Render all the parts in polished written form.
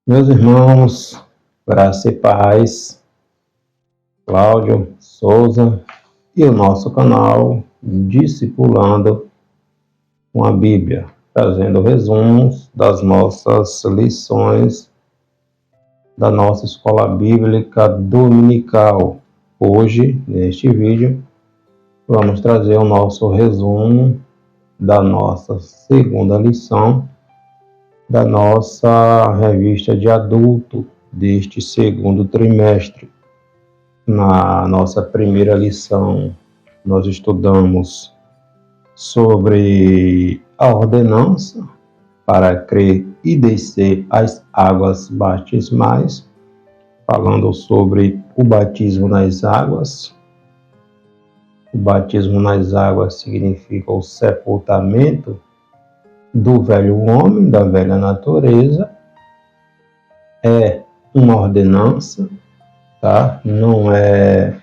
Meus irmãos, graça e paz, Cláudio Souza e o nosso canal Discipulando com a Bíblia, trazendo resumos das nossas lições da nossa escola bíblica dominical. Hoje, neste vídeo, vamos trazer o nosso resumo da nossa segunda lição da nossa revista de adulto deste segundo trimestre. Na nossa primeira lição, nós estudamos sobre a ordenança para crer e descer as águas batismais, falando sobre o batismo nas águas. O batismo nas águas significa o sepultamento do velho homem, da velha natureza. É uma ordenança, tá? Não é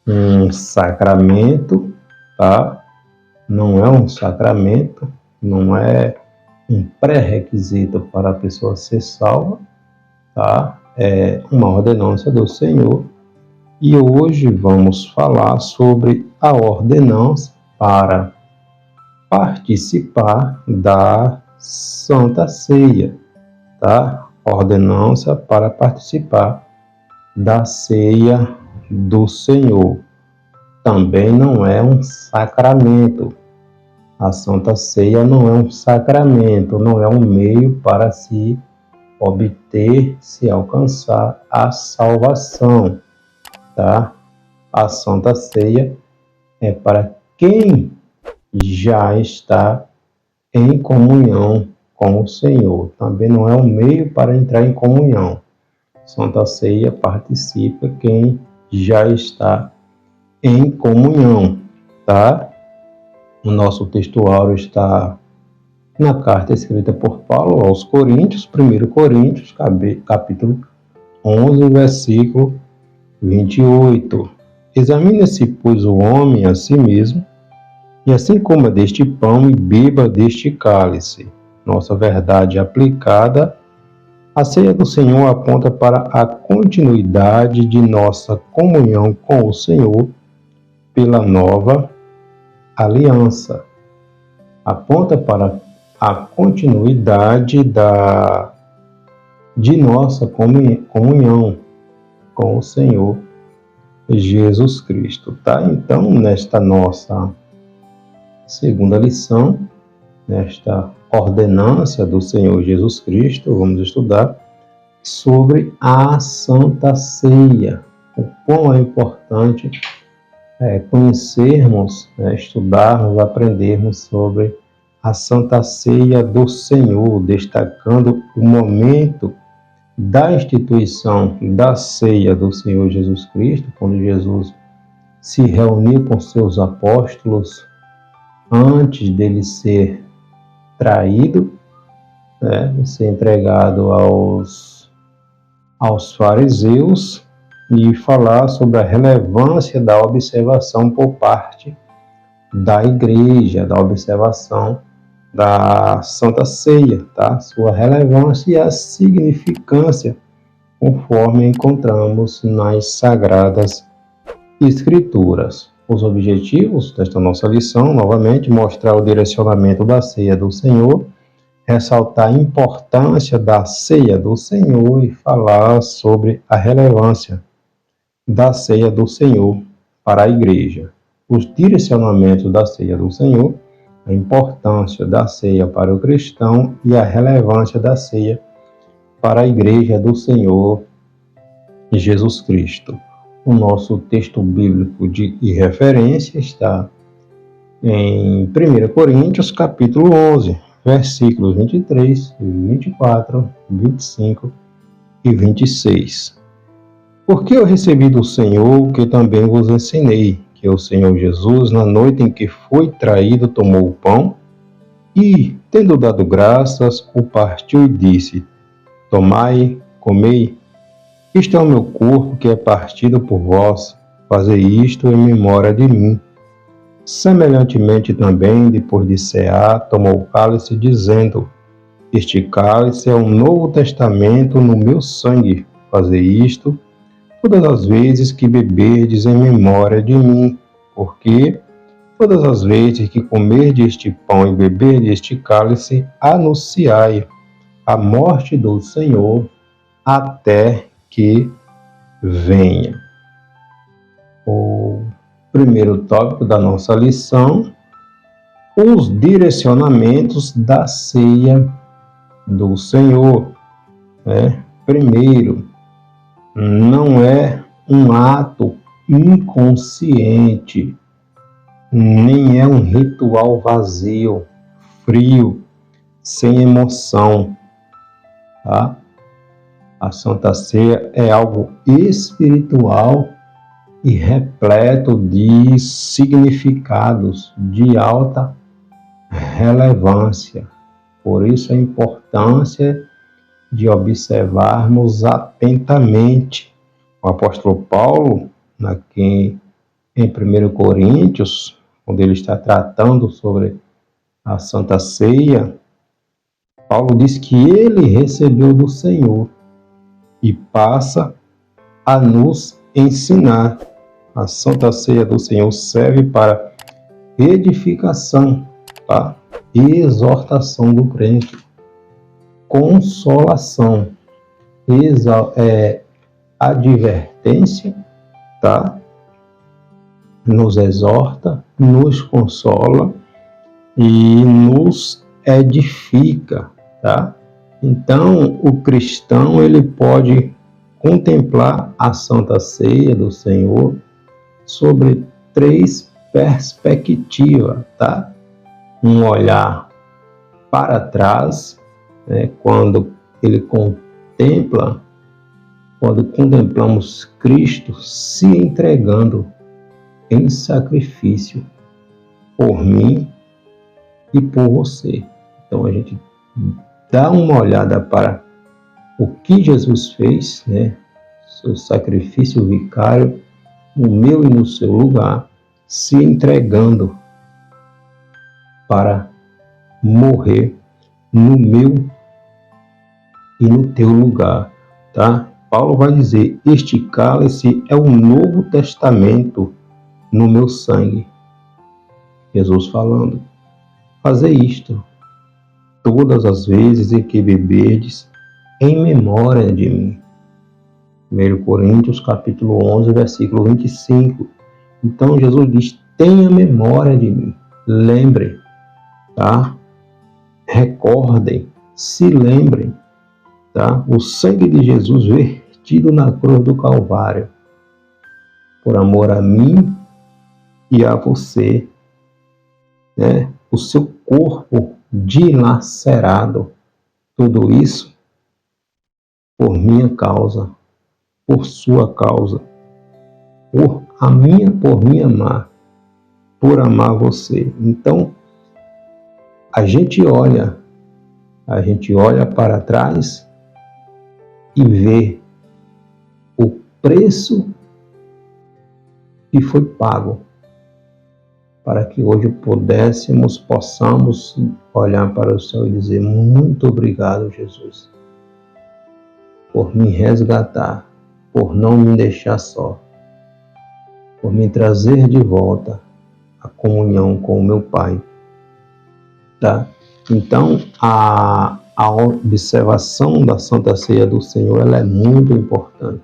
um sacramento, tá? Não é um sacramento, não é um pré-requisito para a pessoa ser salva, tá? É uma ordenança do Senhor. E hoje vamos falar sobre a ordenança para participar da Santa Ceia, tá? Ordenança para participar da Ceia do Senhor. Também não é um sacramento. A Santa Ceia não é um sacramento, não é um meio para se obter, se alcançar a salvação, tá? A Santa Ceia é para quem já está em comunhão com o Senhor. Também não é um meio para entrar em comunhão. Santa Ceia participa quem já está em comunhão, tá? O nosso textuário está na carta escrita por Paulo aos Coríntios, 1 Coríntios, capítulo 11, versículo 28. Examine-se, pois, o homem a si mesmo, e assim coma deste pão e beba deste cálice. Nossa verdade aplicada, a ceia do Senhor aponta para a continuidade de nossa comunhão com o Senhor pela nova aliança. Aponta para a continuidade de nossa comunhão com o Senhor Jesus Cristo, tá? Então, nesta nossa segunda lição, nesta ordenança do Senhor Jesus Cristo, vamos estudar sobre a Santa Ceia. O quão é importante conhecermos, estudarmos, aprendermos sobre a Santa Ceia do Senhor, destacando o momento da instituição da Ceia do Senhor Jesus Cristo, quando Jesus se reuniu com seus apóstolos antes dele ser traído, ser entregado aos fariseus, e falar sobre a relevância da observação por parte da igreja, da observação da Santa Ceia, tá? Sua relevância e a significância, conforme encontramos nas Sagradas Escrituras. Os objetivos desta nossa lição, novamente, mostrar o direcionamento da Ceia do Senhor, ressaltar a importância da Ceia do Senhor e falar sobre a relevância da Ceia do Senhor para a igreja. Os direcionamentos da Ceia do Senhor, a importância da ceia para o cristão e a relevância da ceia para a igreja do Senhor Jesus Cristo. O nosso texto bíblico de referência está em 1 Coríntios, capítulo 11, versículos 23, 24, 25 e 26. Porque eu recebi do Senhor o que também vos ensinei, que o Senhor Jesus, na noite em que foi traído, tomou o pão e, tendo dado graças, o partiu e disse: Tomai, comei, isto é o meu corpo que é partido por vós, fazei isto em memória de mim. Semelhantemente também, depois de cear, tomou o cálice, dizendo: Este cálice é um novo testamento no meu sangue. Fazer isto todas as vezes que beberdes em memória de mim, porque todas as vezes que comerdes este pão e beberdes este cálice, anunciai a morte do Senhor até que venha. O primeiro tópico da nossa lição: os direcionamentos da ceia do Senhor. Primeiro, não é um ato inconsciente, nem é um ritual vazio, frio, sem emoção, tá? A Santa Ceia é algo espiritual e repleto de significados de alta relevância. Por isso a importância de observarmos atentamente. O apóstolo Paulo, em 1 Coríntios, quando ele está tratando sobre a Santa Ceia, Paulo diz que ele recebeu do Senhor e passa a nos ensinar. A Santa Ceia do Senhor serve para edificação, tá? Exortação do crente, consolação, advertência, tá? Nos exorta, nos consola e nos edifica, tá? Então, o cristão, ele pode contemplar a Santa Ceia do Senhor sobre 3 perspectivas, tá? Um olhar para trás, quando contemplamos Cristo se entregando em sacrifício por mim e por você. Então a gente dá uma olhada para o que Jesus fez, seu sacrifício vicário no meu e no seu lugar, se entregando para morrer no meu e no teu lugar, tá? Paulo vai dizer: este cálice é o novo testamento no meu sangue. Jesus falando: fazer isto todas as vezes em que beberdes em memória de mim. 1 Coríntios capítulo 11, versículo 25. Então Jesus diz: tenha memória de mim. Lembrem, tá? Recordem, se lembrem, tá? O sangue de Jesus vertido na cruz do Calvário, por amor a mim e a você, o seu corpo dilacerado, tudo isso por minha causa, por sua causa, por me amar, por amar você. Então, a gente olha para trás e vê o preço que foi pago para que hoje possamos olhar para o céu e dizer: muito obrigado, Jesus, por me resgatar, por não me deixar só, por me trazer de volta a comunhão com o meu Pai, tá? Então, a observação da Santa Ceia do Senhor, ela é muito importante.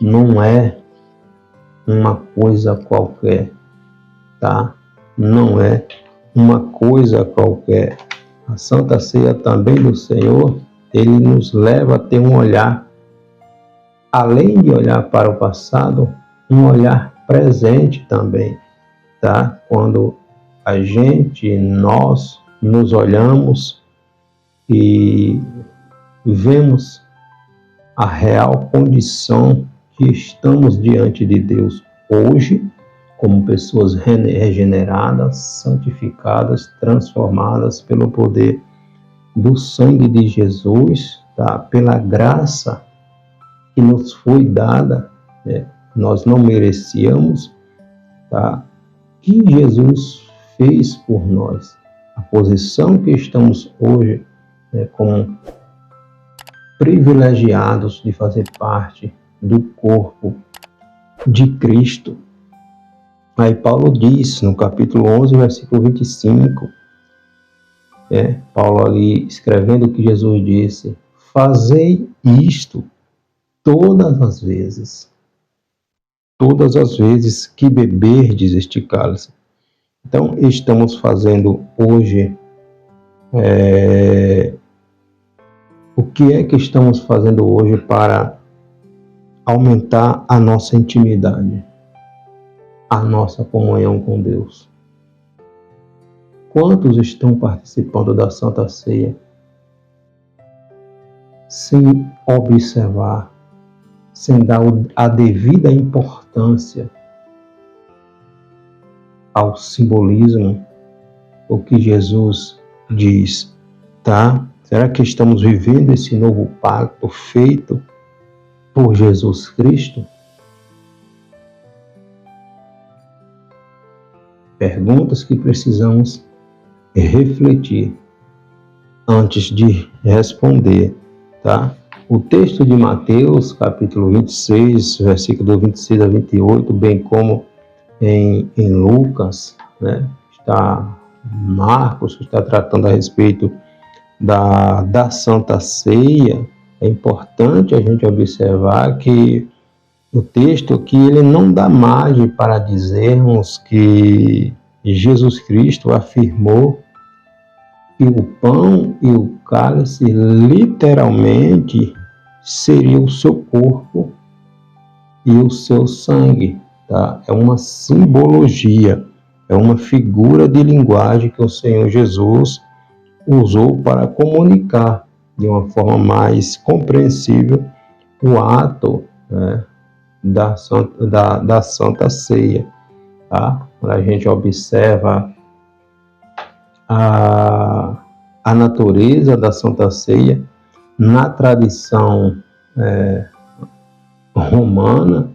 Não é uma coisa qualquer, tá? Não é uma coisa qualquer. A Santa Ceia também do Senhor, ele nos leva a ter um olhar, além de olhar para o passado, um olhar presente também, tá? Quando nós nos olhamos e vemos a real condição que estamos diante de Deus hoje, como pessoas regeneradas, santificadas, transformadas pelo poder do sangue de Jesus, tá? Pela graça que nos foi dada, nós não merecíamos, tá? Que Jesus fez por nós. A posição que estamos hoje né, como privilegiados de fazer parte do corpo de Cristo. Aí Paulo diz no capítulo 11, versículo 25, Paulo ali escrevendo o que Jesus disse: fazei isto todas as vezes que beberdes este cálice. Então, estamos fazendo hoje, o que é que estamos fazendo hoje para aumentar a nossa intimidade, a nossa comunhão com Deus? Quantos estão participando da Santa Ceia sem observar, sem dar a devida importância ao simbolismo, o que Jesus diz, tá? Será que estamos vivendo esse novo pacto feito por Jesus Cristo? Perguntas que precisamos refletir antes de responder, tá? O texto de Mateus, capítulo 26, versículo 26 a 28, bem como em Lucas, né? Está Marcos, que está tratando a respeito da Santa Ceia. É importante a gente observar que o texto aqui ele não dá margem para dizermos que Jesus Cristo afirmou que o pão e o cálice literalmente seria o seu corpo e o seu sangue, tá? É uma simbologia, é uma figura de linguagem que o Senhor Jesus usou para comunicar de uma forma mais compreensível o ato, né, da Santa Ceia, tá? Quando a gente observa a natureza da Santa Ceia na tradição romana,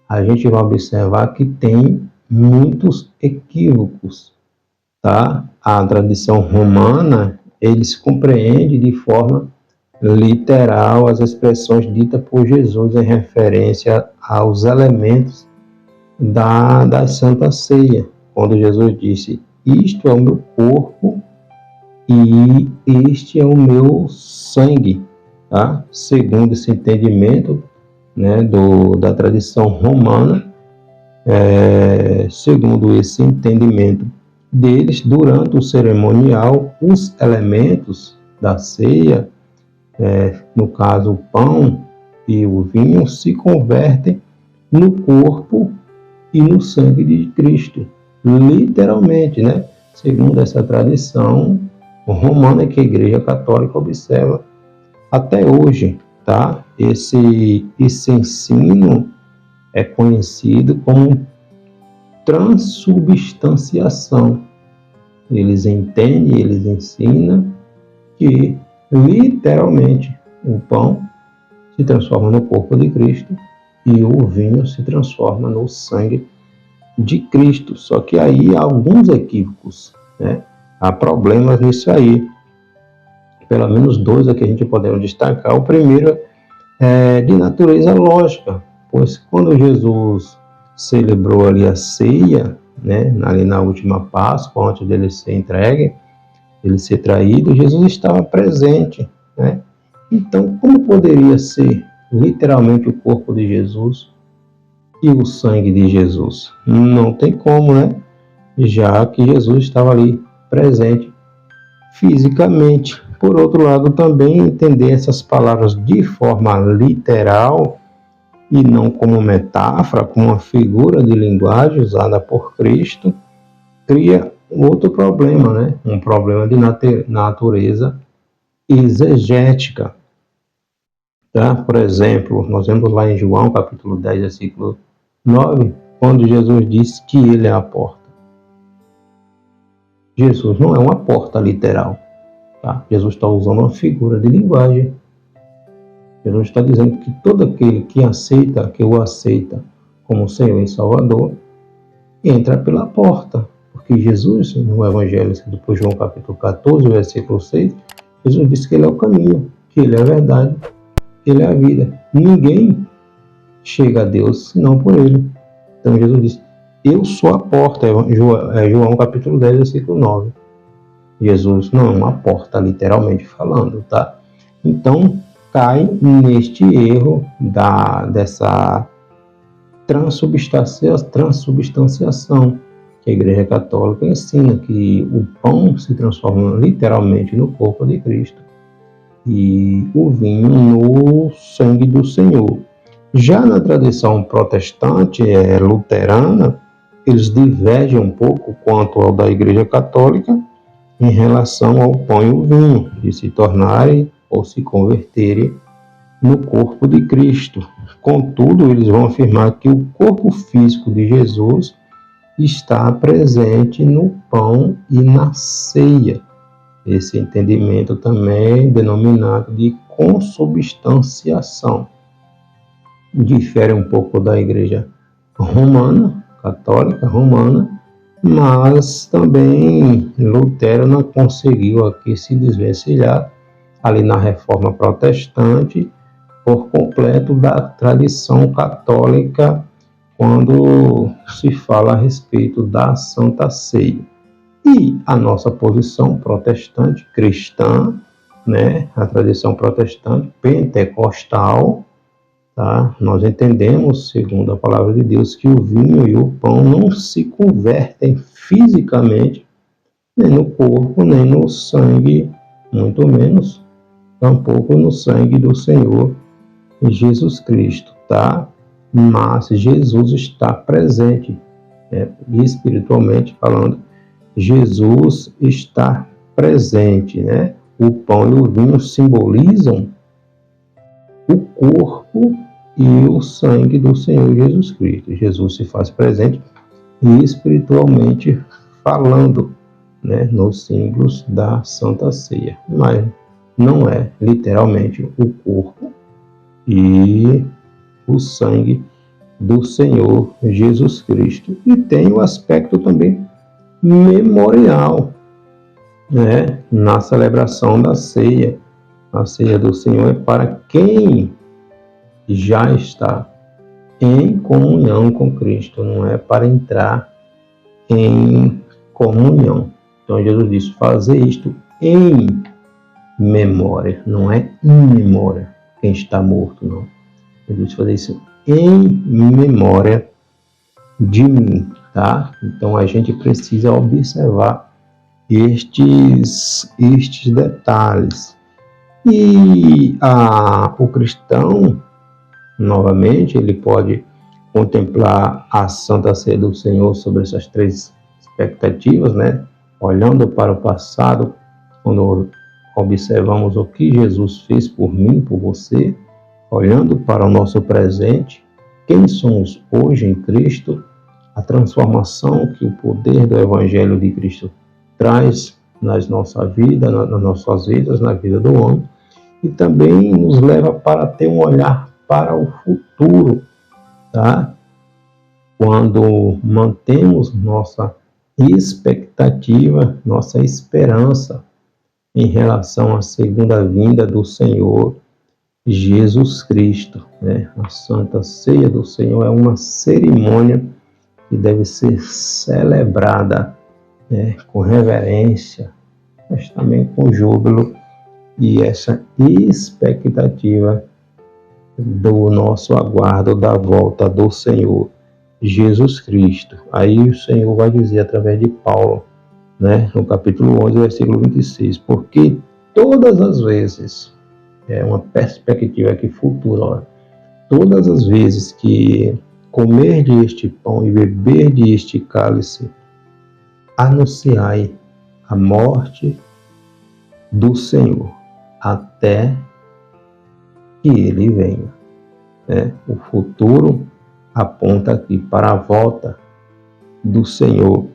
a gente vai observar que tem muitos equívocos, tá? A tradição romana, eles compreendem de forma literal as expressões ditas por Jesus em referência aos elementos da Santa Ceia, quando Jesus disse: isto é o meu corpo e este é o meu sangue, tá? Segundo esse entendimento, né, da tradição romana, segundo esse entendimento deles, durante o cerimonial, os elementos da ceia, no caso o pão e o vinho, se convertem no corpo e no sangue de Cristo, literalmente, né? Segundo essa tradição romana que a Igreja Católica observa até hoje, tá? Esse ensino é conhecido como transubstanciação. Eles entendem, eles ensinam que literalmente o pão se transforma no corpo de Cristo e o vinho se transforma no sangue de Cristo. Só que aí há alguns equívocos, né? Há problemas nisso aí. Pelo menos dois aqui a gente podemos destacar. O primeiro é de natureza lógica, pois quando Jesus celebrou ali a ceia, né, ali na última Páscoa, antes dele ser entregue, ele ser traído, Jesus estava presente, né? Então, como poderia ser literalmente o corpo de Jesus e o sangue de Jesus? Não tem como, né? Já que Jesus estava ali presente fisicamente. Por outro lado, também entender essas palavras de forma literal e não como metáfora, como uma figura de linguagem usada por Cristo, cria outro problema, né? Um problema de natureza exegética. Tá? Por exemplo, nós vemos lá em João, capítulo 10, versículo 9, quando Jesus diz que ele é a porta. Jesus não é uma porta literal. Tá? Jesus está usando uma figura de linguagem. Jesus está dizendo que todo aquele que o aceita como Senhor e Salvador, entra pela porta. Porque Jesus, no Evangelho escrito por João, capítulo 14, versículo 6, Jesus disse que Ele é o caminho, que Ele é a verdade, que Ele é a vida. Ninguém chega a Deus senão por Ele. Então Jesus disse, eu sou a porta, João capítulo 10, versículo 9. Jesus não é uma porta, literalmente falando, tá? Então, cai neste erro dessa transubstanciação, que a Igreja Católica ensina que o pão se transforma literalmente no corpo de Cristo e o vinho no sangue do Senhor. Já na tradição protestante, luterana, eles divergem um pouco quanto ao da Igreja Católica em relação ao pão e o vinho, de se tornarem ou se converterem no corpo de Cristo. Contudo, eles vão afirmar que o corpo físico de Jesus está presente no pão e na ceia. Esse entendimento também é denominado de consubstanciação. Difere um pouco da Igreja romana, católica romana, mas também Lutero não conseguiu aqui se desvencilhar ali na Reforma Protestante por completo da tradição católica quando se fala a respeito da Santa Ceia. E a nossa posição protestante cristã, né, a tradição protestante pentecostal, tá? Nós entendemos, segundo a palavra de Deus, que o vinho e o pão não se convertem fisicamente, nem no corpo, nem no sangue, muito menos, tampouco no sangue do Senhor Jesus Cristo, tá? Mas Jesus está presente, espiritualmente falando, Jesus está presente, né? O pão e o vinho simbolizam o corpo e o sangue do Senhor Jesus Cristo. Jesus se faz presente espiritualmente falando, né, nos símbolos da Santa Ceia, mas não é literalmente o corpo e o sangue do Senhor Jesus Cristo. E tem o aspecto também memorial, né, na celebração da ceia. A ceia do Senhor é para quem já está em comunhão com Cristo, não é para entrar em comunhão. Então Jesus disse, fazer isto em memória, não é em memória, quem está morto, não. Jesus disse fazer isso em memória de mim, tá? Então a gente precisa observar estes detalhes. E o cristão, novamente, ele pode contemplar a Santa Ceia do Senhor sobre essas três expectativas, né? Olhando para o passado, quando observamos o que Jesus fez por mim, por você, olhando para o nosso presente, quem somos hoje em Cristo, a transformação que o poder do Evangelho de Cristo traz nas nossas vidas, na vida do homem, e também nos leva para ter um olhar para o futuro, tá? Quando mantemos nossa expectativa, nossa esperança em relação à segunda vinda do Senhor Jesus Cristo, né? A Santa Ceia do Senhor é uma cerimônia que deve ser celebrada, né, com reverência, mas também com júbilo e essa expectativa do nosso aguardo da volta do Senhor Jesus Cristo. Aí o Senhor vai dizer através de Paulo, né, no capítulo 11, versículo 26, porque todas as vezes, é uma perspectiva aqui futura, ó, todas as vezes que comer este pão e beber este cálice, anunciai a morte do Senhor, até que ele venha. O futuro aponta aqui para a volta do Senhor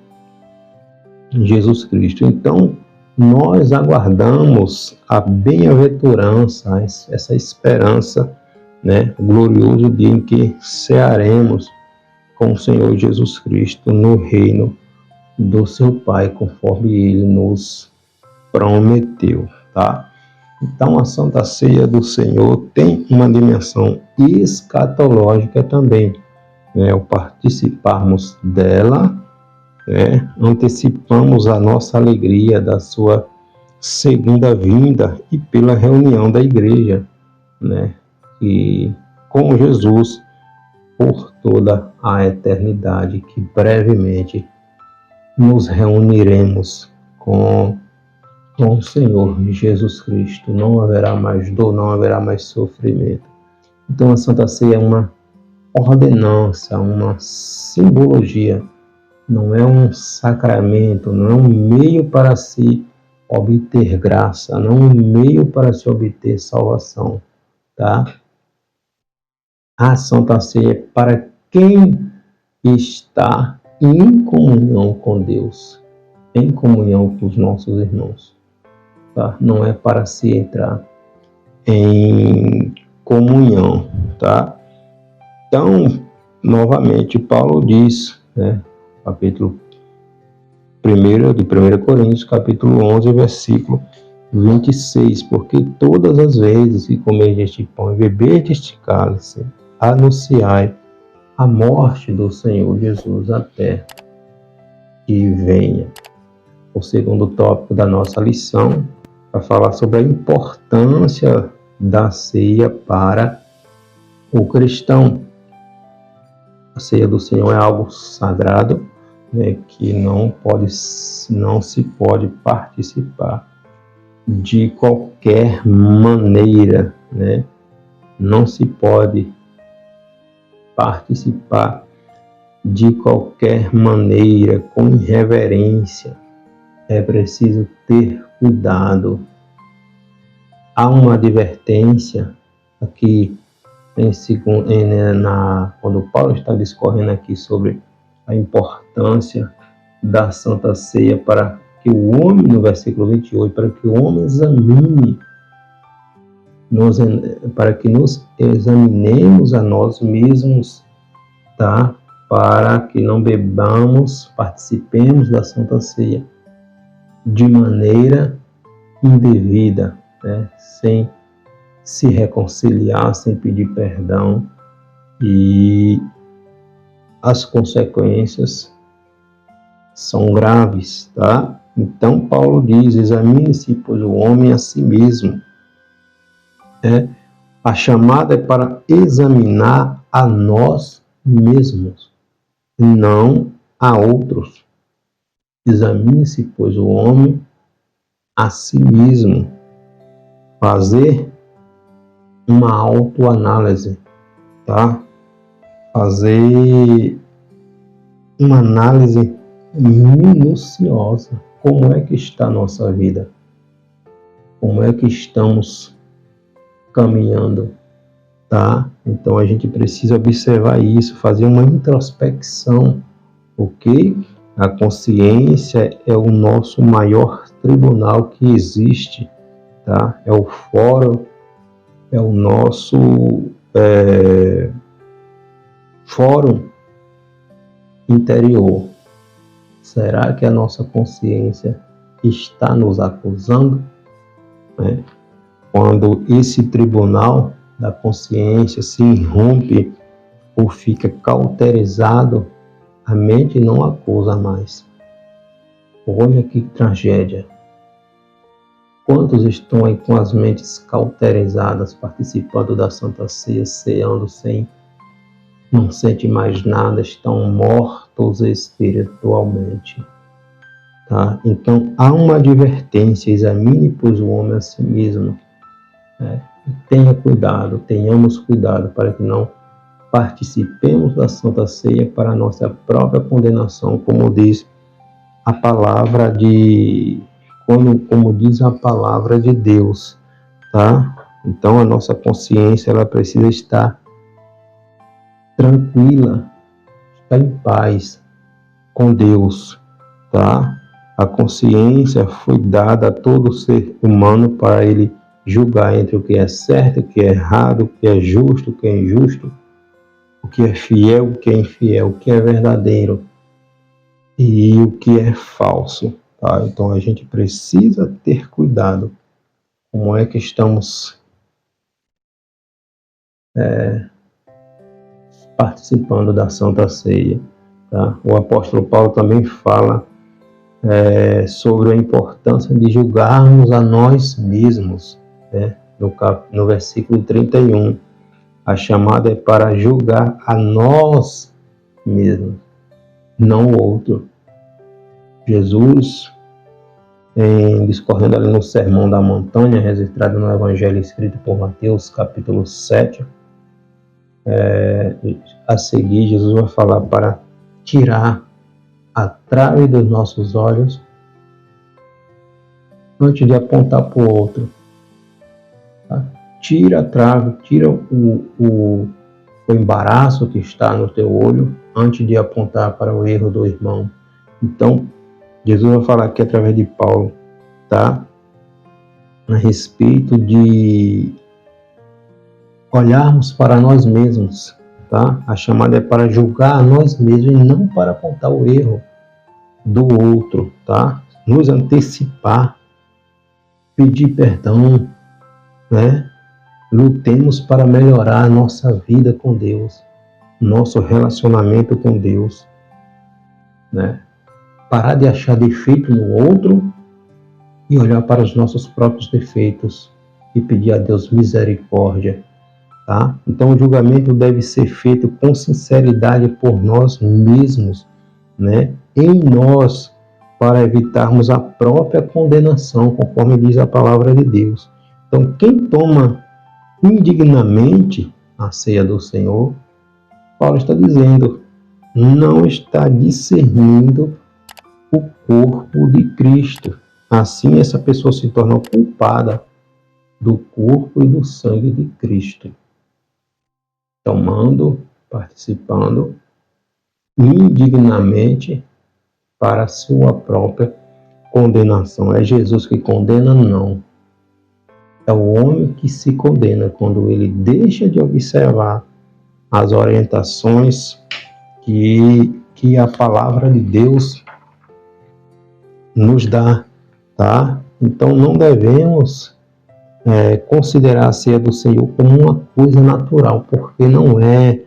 Jesus Cristo. Então, nós aguardamos a bem-aventurança, essa esperança, né, o glorioso dia em que cearemos com o Senhor Jesus Cristo no reino do seu Pai, conforme ele nos prometeu, tá? Então, a Santa Ceia do Senhor tem uma dimensão escatológica também. Ao participarmos dela, antecipamos a nossa alegria da sua segunda vinda e pela reunião da igreja, e com Jesus por toda a eternidade, que brevemente nos reuniremos com o Senhor Jesus Cristo. Não haverá mais dor, não haverá mais sofrimento. Então a Santa Ceia é uma ordenança, uma simbologia, não é um sacramento, não é um meio para se obter graça, não é um meio para se obter salvação, tá? A Santa Ceia é para quem está em comunhão com Deus, em comunhão com os nossos irmãos, tá? Não é para se entrar em comunhão, tá? Então, novamente, Paulo diz, capítulo 1 de 1 Coríntios, capítulo 11, versículo 26, porque todas as vezes que comerdes este pão e beberdes este cálice, anunciai a morte do Senhor Jesus até que venha. O segundo tópico da nossa lição vai falar sobre a importância da ceia para o cristão. A ceia do Senhor é algo sagrado, que não se pode participar de qualquer maneira, não se pode participar de qualquer maneira, com irreverência. É preciso ter cuidado. Há uma advertência aqui, quando Paulo está discorrendo aqui sobre a importância da Santa Ceia para que o homem, no versículo 28, para que o homem examine, para que nos examinemos a nós mesmos, tá? Para que não participemos da Santa Ceia de maneira indevida, sem se reconciliar, sem pedir perdão, e as consequências são graves, tá? Então Paulo diz: examine-se, pois, o homem a si mesmo. A chamada é para examinar a nós mesmos, não a outros. Examine-se, pois, o homem a si mesmo. Fazer uma autoanálise, tá? Fazer uma análise minuciosa. Como é que está a nossa vida? Como é que estamos caminhando, tá? Então a gente precisa observar isso, fazer uma introspecção, ok? A consciência é o nosso maior tribunal que existe, tá? É o fórum, é o nosso fórum interior. Será que a nossa consciência está nos acusando? Quando esse tribunal da consciência se irrompe ou fica cauterizado, a mente não acusa mais. Olha que tragédia. Quantos estão aí com as mentes cauterizadas, participando da Santa Ceia, ceando não sentem mais nada, estão mortos espiritualmente. Tá? Então, há uma advertência: examine, pois, o homem a si mesmo. Tenhamos cuidado para que não participemos da Santa Ceia para a nossa própria condenação, como diz a palavra como diz a palavra de Deus, tá? Então a nossa consciência, ela precisa estar tranquila, estar em paz com Deus, tá? A consciência foi dada a todo ser humano para ele julgar entre o que é certo, o que é errado, o que é justo, o que é injusto, o que é fiel, o que é infiel, o que é verdadeiro e o que é falso, tá? Então a gente precisa ter cuidado como é que estamos participando da Santa Ceia. Tá? O apóstolo Paulo também fala sobre a importância de julgarmos a nós mesmos, né? No versículo 31, a chamada é para julgar a nós mesmos, não o outro. Jesus, discorrendo ali no Sermão da Montanha, registrado no Evangelho escrito por Mateus, capítulo 7, a seguir Jesus vai falar para tirar a trave dos nossos olhos antes de apontar para o outro. Tá? Tira a trave, tira o embaraço que está no teu olho antes de apontar para o erro do irmão. Então, Jesus vai falar aqui através de Paulo, tá? A respeito de olharmos para nós mesmos, tá? A chamada é para julgar a nós mesmos e não para apontar o erro do outro, tá? Nos antecipar, pedir perdão, né? Lutemos para melhorar a nossa vida com Deus, nosso relacionamento com Deus, né? Parar de achar defeito no outro e olhar para os nossos próprios defeitos e pedir a Deus misericórdia, tá? Então o julgamento deve ser feito com sinceridade por nós mesmos, né? Em nós, para evitarmos a própria condenação, conforme diz a palavra de Deus. Então quem toma indignamente a ceia do Senhor, Paulo está dizendo, não está discernindo o corpo de Cristo. Assim, essa pessoa se torna culpada do corpo e do sangue de Cristo, tomando, participando indignamente para a sua própria condenação. É Jesus que condena? Não. É o homem que se condena quando ele deixa de observar as orientações que a palavra de Deus nos dá, tá? Então não devemos considerar a ceia do Senhor como uma coisa natural, porque não é,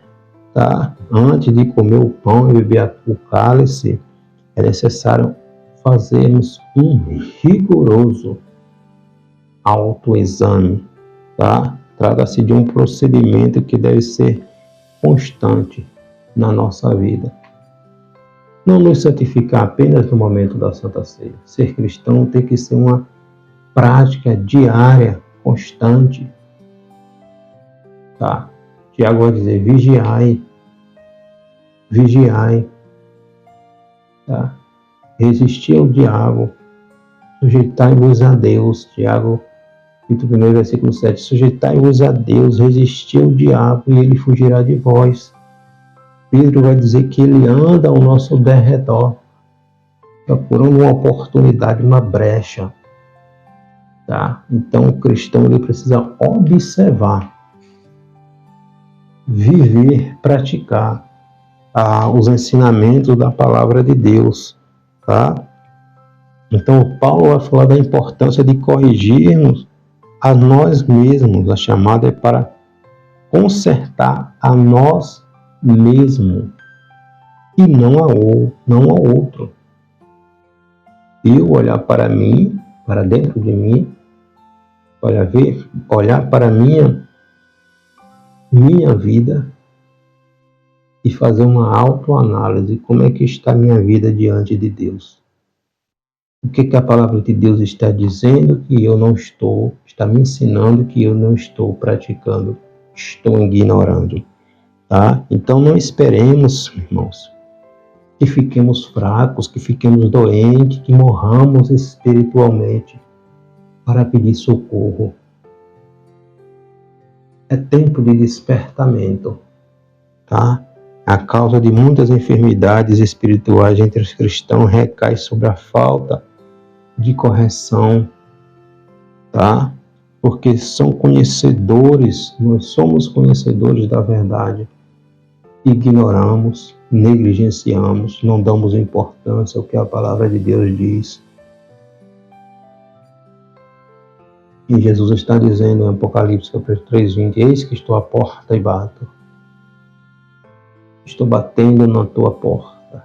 tá? Antes de comer o pão e beber o cálice, é necessário fazermos um rigoroso autoexame, tá? Trata-se de um procedimento que deve ser constante na nossa vida. Não nos santificar apenas no momento da Santa Ceia. Ser cristão tem que ser uma prática diária, constante. Tá? Tiago vai dizer, vigiai. Vigiai. Tá? Resistir ao diabo. Sujeitai-vos a Deus. Tiago, capítulo 1, versículo 7. Sujeitai-vos a Deus, resistir ao diabo e ele fugirá de vós. Pedro vai dizer que ele anda ao nosso derredor, procurando uma oportunidade, uma brecha. Tá? Então o cristão ele precisa observar, viver, praticar os ensinamentos da palavra de Deus. Tá? Então Paulo vai falar da importância de corrigirmos a nós mesmos. A chamada é para consertar a nós mesmos e não ao outro. Eu olhar para mim, para dentro de mim, olhar para minha vida e fazer uma autoanálise. Como é que está a minha vida diante de Deus? O que a palavra de Deus está dizendo que eu não estou, está me ensinando que eu não estou praticando, estou ignorando. Tá? Então não esperemos, irmãos, que fiquemos fracos, que fiquemos doentes, que morramos espiritualmente para pedir socorro. É tempo de despertamento, tá? A causa de muitas enfermidades espirituais entre os cristãos recai sobre a falta de correção, tá? Porque são conhecedores, nós somos conhecedores da verdade, ignoramos, negligenciamos, não damos importância ao que a palavra de Deus diz. E Jesus está dizendo em Apocalipse capítulo 3:20, eis que estou à porta e bato. Estou batendo na tua porta,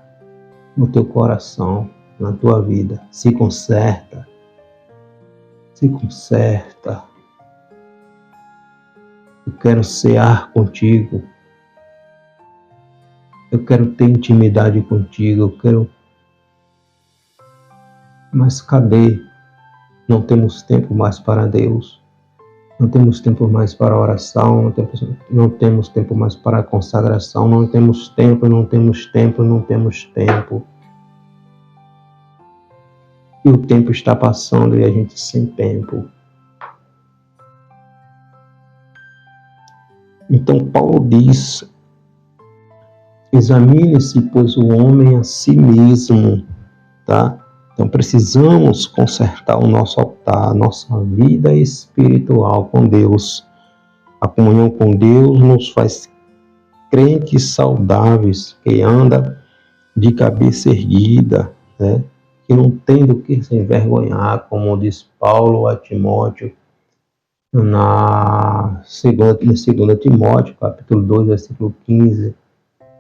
no teu coração, na tua vida. Se conserta. Se conserta. Eu quero cear contigo. Eu quero ter intimidade contigo. Eu quero... Mas cadê? Não temos tempo mais para Deus. Não temos tempo mais para a oração. Não temos tempo mais para a consagração. Não temos tempo. E o tempo está passando e a gente sem tempo. Então Paulo diz, examine-se, pois, o homem a si mesmo, tá? Então precisamos consertar o nosso altar, a nossa vida espiritual com Deus. A comunhão com Deus nos faz crentes saudáveis, que anda de cabeça erguida, né? Que não tem do que se envergonhar, como diz Paulo a Timóteo, na 2 Timóteo, capítulo 2, versículo 15,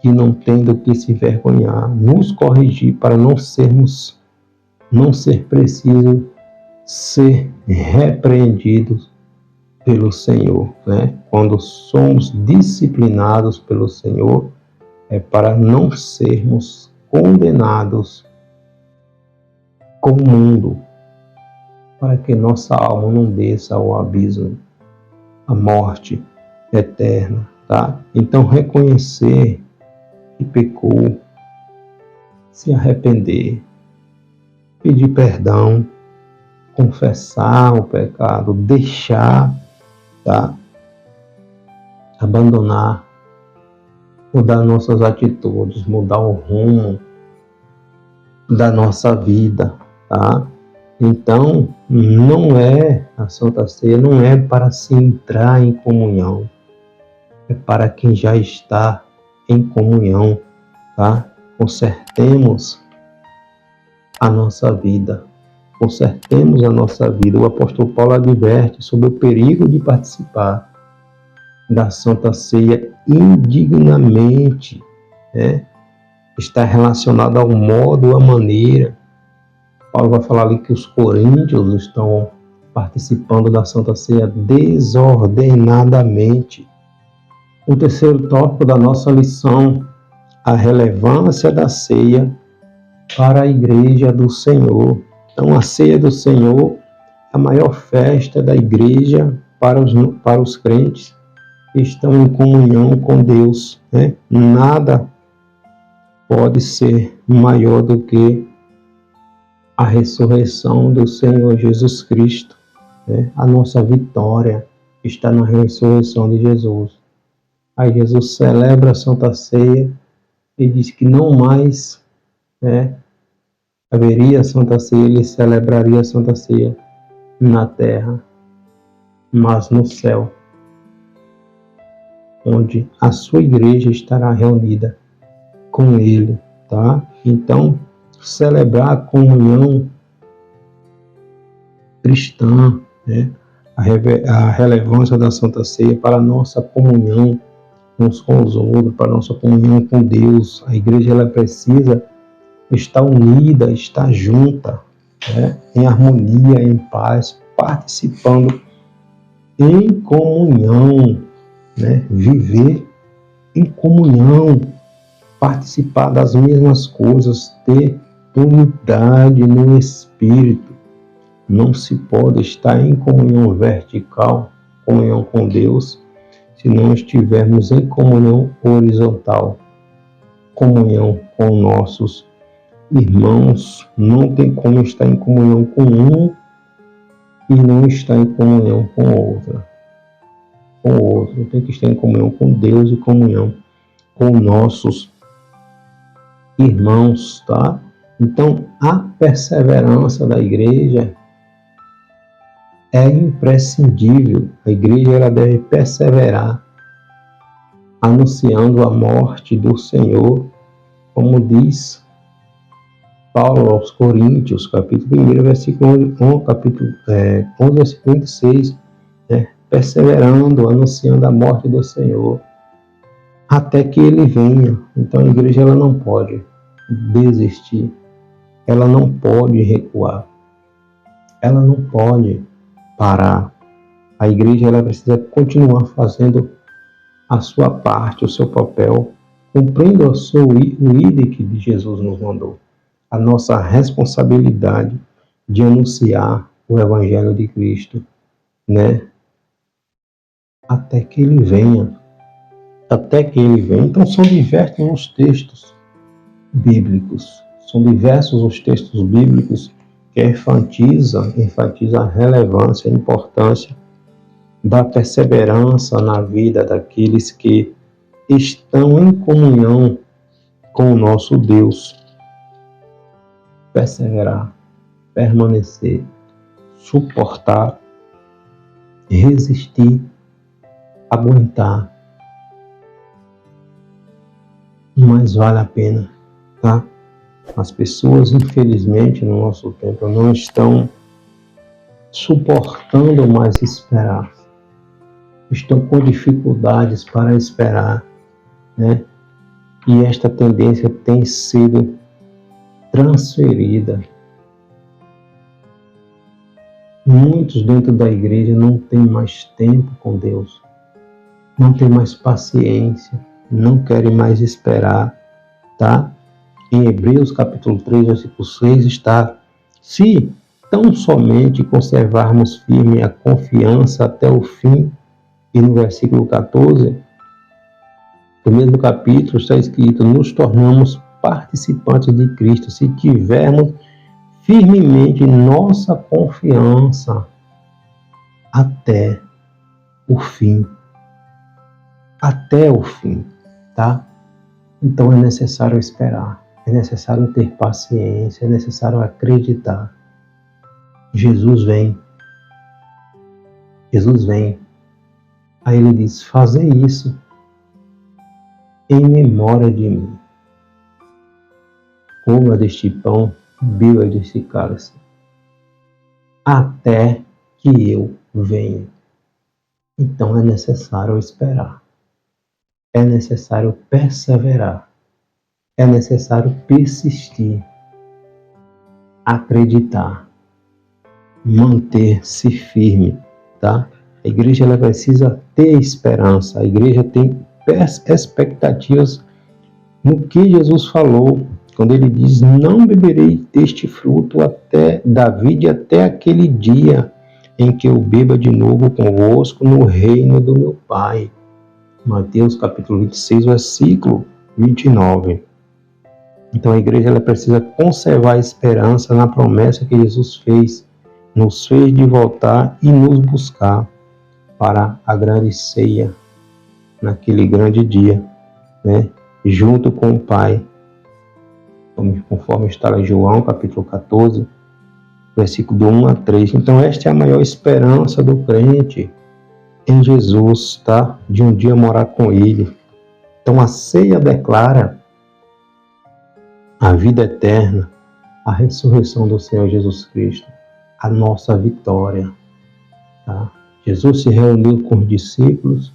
que não tem do que se envergonhar, nos corrigir para não ser preciso ser repreendidos pelo Senhor, né? Quando somos disciplinados pelo Senhor, é para não sermos condenados com o mundo, para que nossa alma não desça ao abismo, a morte eterna, tá? Então reconhecer que pecou, se arrepender, pedir perdão, confessar o pecado, deixar, tá? Abandonar, mudar nossas atitudes, mudar o rumo da nossa vida, tá? Então, a Santa Ceia não é para se entrar em comunhão, é para quem já está em comunhão, tá? Consertemos a nossa vida. Consertemos a nossa vida. O apóstolo Paulo adverte sobre o perigo de participar da Santa Ceia indignamente, né? Está relacionado ao modo, à maneira. Paulo vai falar ali que os coríntios estão participando da Santa Ceia desordenadamente. O terceiro tópico da nossa lição, a relevância da ceia para a Igreja do Senhor. Então, a ceia do Senhor é a maior festa da Igreja para os crentes que estão em comunhão com Deus, né? Nada pode ser maior do que a ressurreição do Senhor Jesus Cristo, né? A nossa vitória está na ressurreição de Jesus. Aí Jesus celebra a Santa Ceia e diz que não mais, né, haveria a Santa Ceia, ele celebraria a Santa Ceia na terra, mas no céu, onde a sua igreja estará reunida com ele, tá? Então, celebrar a comunhão cristã, né? A relevância da Santa Ceia para a nossa comunhão uns com os outros, para a nossa comunhão com Deus. A igreja ela precisa estar unida, estar junta, né? Em harmonia, em paz, participando em comunhão, né? Viver em comunhão, participar das mesmas coisas, ter unidade no Espírito. Não se pode estar em comunhão vertical, comunhão com Deus, se não estivermos em comunhão horizontal, comunhão com nossos irmãos. Não tem como estar em comunhão com um e não estar em comunhão com outro. Tem que estar em comunhão com Deus e comunhão com nossos irmãos, tá? Então, a perseverança da igreja é imprescindível. A igreja ela deve perseverar, anunciando a morte do Senhor, como diz Paulo aos Coríntios, capítulo 1, versículo 11, capítulo 11, versículo 26, né? Perseverando, anunciando a morte do Senhor, até que Ele venha. Então a igreja ela não pode desistir, ela não pode recuar, ela não pode parar. A igreja ela precisa continuar fazendo a sua parte, o seu papel, cumprindo o ID que Jesus nos mandou. A nossa responsabilidade de anunciar o Evangelho de Cristo, né? Até que Ele venha. Até que Ele venha. Então são diversos os textos bíblicos. São diversos os textos bíblicos que enfatizam a relevância, a importância da perseverança na vida daqueles que estão em comunhão com o nosso Deus. Perseverar, permanecer, suportar, resistir, aguentar. Mas vale a pena, tá? As pessoas, infelizmente, no nosso tempo, não estão suportando mais esperar. Estão com dificuldades para esperar, né? E esta tendência tem sido transferida. Muitos dentro da igreja não têm mais tempo com Deus, não têm mais paciência, não querem mais esperar, tá? Em Hebreus capítulo 3, versículo 6 está: se tão somente conservarmos firme a confiança até o fim. E no versículo 14, do mesmo capítulo, está escrito: nos tornamos participantes de Cristo, se tivermos firmemente nossa confiança até o fim. Até o fim, tá? Então é necessário esperar, é necessário ter paciência, é necessário acreditar. Jesus vem. Jesus vem. Aí ele diz: fazei isso em memória de mim. Coma deste pão, beba deste cálice, até que eu venha. Então é necessário esperar. É necessário perseverar. É necessário persistir. Acreditar. Manter-se firme, tá? A igreja ela precisa ter esperança. A igreja tem expectativas no que Jesus falou, quando ele diz: não beberei deste fruto da vide até aquele dia em que eu beba de novo convosco no reino do meu Pai. Mateus capítulo 26, versículo 29. Então a igreja ela precisa conservar a esperança na promessa que Jesus fez, nos fez de voltar e nos buscar para a grande ceia, naquele grande dia, né? Junto com o Pai, conforme está em João, capítulo 14, versículo do 1 a 3. Então esta é a maior esperança do crente em Jesus, tá? De um dia morar com Ele. Então a ceia declara a vida eterna, a ressurreição do Senhor Jesus Cristo, a nossa vitória, tá? Jesus se reuniu com os discípulos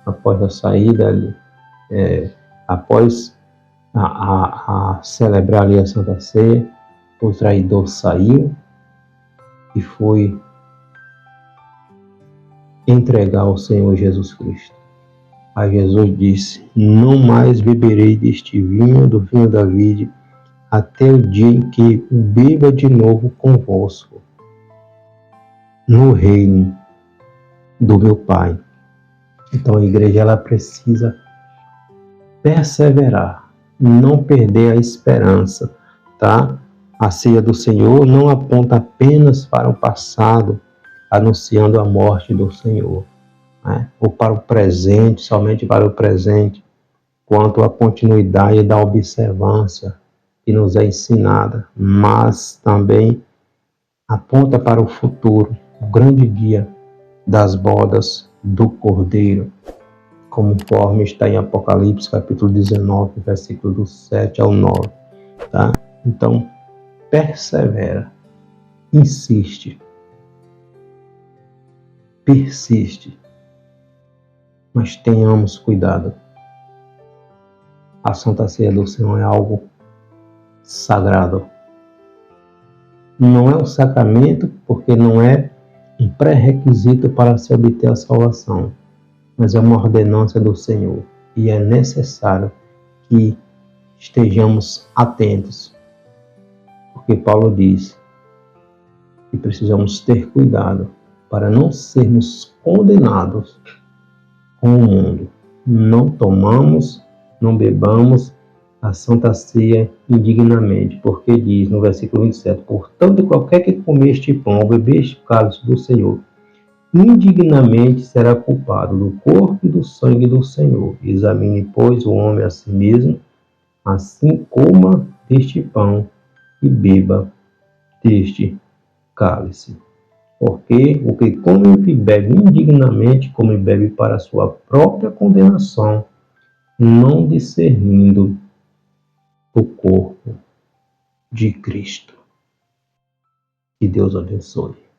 após a saída ali, após a celebrar ali a Santa Ceia. O traidor saiu e foi entregar ao Senhor Jesus Cristo. Aí Jesus disse: não mais beberei deste vinho, do vinho da vide, até o dia em que o beba de novo convosco no reino do meu Pai. Então a igreja ela precisa perseverar, não perder a esperança, tá? A ceia do Senhor não aponta apenas para o passado, anunciando a morte do Senhor, né? Ou para o presente, somente para o presente, quanto à continuidade da observância que nos é ensinada, mas também aponta para o futuro, o grande dia das bodas do Cordeiro, conforme está em Apocalipse capítulo 19, versículo do 7 ao 9, tá? Então, persevera, insiste, persiste. Mas tenhamos cuidado. A Santa Ceia do Senhor é algo sagrado. Não é um sacramento, porque não é um pré-requisito para se obter a salvação, mas é uma ordenança do Senhor. E é necessário que estejamos atentos, porque Paulo diz que precisamos ter cuidado para não sermos condenados com o mundo. Não tomamos, não bebamos a Santa Ceia indignamente, porque diz no versículo 27, portanto, qualquer que comer este pão ou beber este cálice do Senhor, indignamente será culpado do corpo e do sangue do Senhor. Examine, pois, o homem a si mesmo, assim coma deste pão e beba deste cálice. Porque o que come e bebe indignamente, come e bebe para a sua própria condenação, não discernindo o corpo de Cristo. Que Deus abençoe.